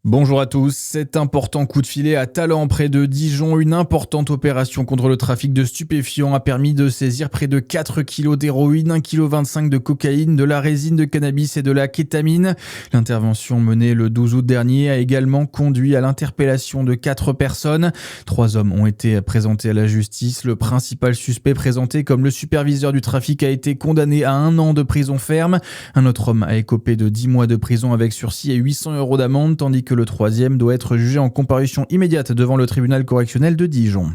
Bonjour à tous, cet important coup de filet à Talent près de Dijon, une importante opération contre le trafic de stupéfiants a permis de saisir près de 4 kilos d'héroïne, 1,25 kg de cocaïne, de la résine de cannabis et de la kétamine. L'intervention menée le 12 août dernier a également conduit à l'interpellation de 4 personnes. 3 hommes ont été présentés à la justice. Le principal suspect présenté comme le superviseur du trafic a été condamné à 1 an de prison ferme. Un autre homme a écopé de 10 mois de prison avec sursis et 800 € d'amende, tandis que le troisième doit être jugé en comparution immédiate devant le tribunal correctionnel de Dijon.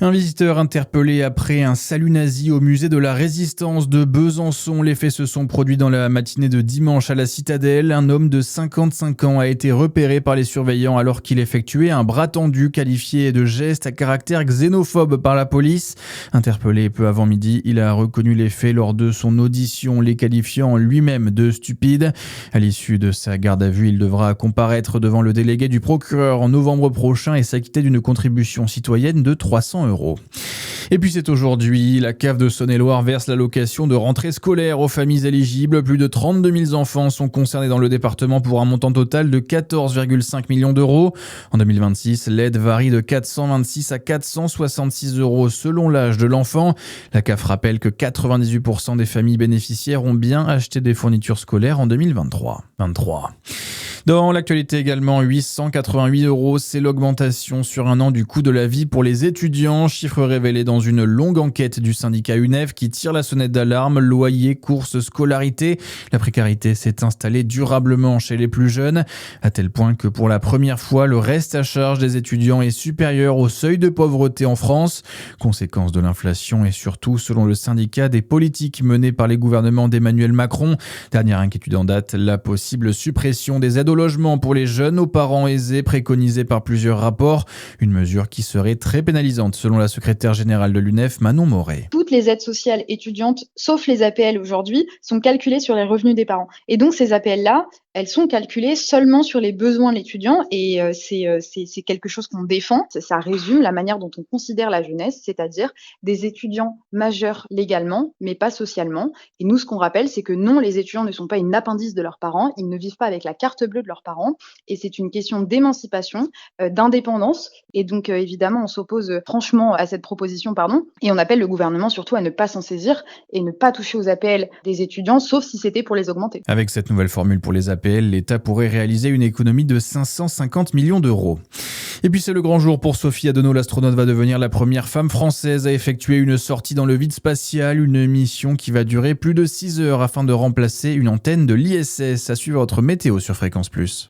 Un visiteur interpellé après un salut nazi au musée de la Résistance de Besançon. Les faits se sont produits dans la matinée de dimanche à la Citadelle. Un homme de 55 ans a été repéré par les surveillants alors qu'il effectuait un bras tendu qualifié de geste à caractère xénophobe par la police. Interpellé peu avant midi, il a reconnu les faits lors de son audition, les qualifiant lui-même de stupides. À l'issue de sa garde à vue, il devra comparaître devant le délégué du procureur en novembre prochain et s'acquitter d'une contribution citoyenne de 300 €. Et puis c'est aujourd'hui, la CAF de Saône-et-Loire verse l'allocation de rentrée scolaire aux familles éligibles. Plus de 32 000 enfants sont concernés dans le département pour un montant total de 14,5 millions d'euros. En 2026, l'aide varie de 426 à 466 € selon l'âge de l'enfant. La CAF rappelle que 98% des familles bénéficiaires ont bien acheté des fournitures scolaires en 2023. Dans l'actualité également, 888 €, c'est l'augmentation sur un an du coût de la vie pour les étudiants. Chiffre révélé dans une longue enquête du syndicat UNEF qui tire la sonnette d'alarme. Loyer, courses, scolarité. La précarité s'est installée durablement chez les plus jeunes, à tel point que pour la première fois, le reste à charge des étudiants est supérieur au seuil de pauvreté en France. Conséquence de l'inflation et surtout, selon le syndicat, des politiques menées par les gouvernements d'Emmanuel Macron. Dernière inquiétude en date, la possible suppression des aides au logement pour les jeunes aux parents aisés préconisée par plusieurs rapports. Une mesure qui serait très pénalisante selon la secrétaire générale de l'UNEF, Manon Moret. Toutes les aides sociales étudiantes, sauf les APL aujourd'hui, sont calculées sur les revenus des parents. Et donc ces APL-là, elles sont calculées seulement sur les besoins de l'étudiant et c'est quelque chose qu'on défend. Ça résume la manière dont on considère la jeunesse, c'est-à-dire des étudiants majeurs légalement, mais pas socialement. Et nous, ce qu'on rappelle, c'est que non, les étudiants ne sont pas une appendice de leurs parents, ils ne vivent pas avec la carte bleue de leurs parents et c'est une question d'émancipation, d'indépendance. Et donc évidemment, on s'oppose franchement à cette proposition, et on appelle le gouvernement surtout à ne pas s'en saisir et ne pas toucher aux APL des étudiants, sauf si c'était pour les augmenter. Avec cette nouvelle formule pour les APL, l'État pourrait réaliser une économie de 550 millions d'euros. Et puis c'est le grand jour pour Sophie Adenau. L'astronaute va devenir la première femme française à effectuer une sortie dans le vide spatial, une mission qui va durer plus de 6 heures afin de remplacer une antenne de l'ISS. À suivre votre météo sur Fréquence Plus.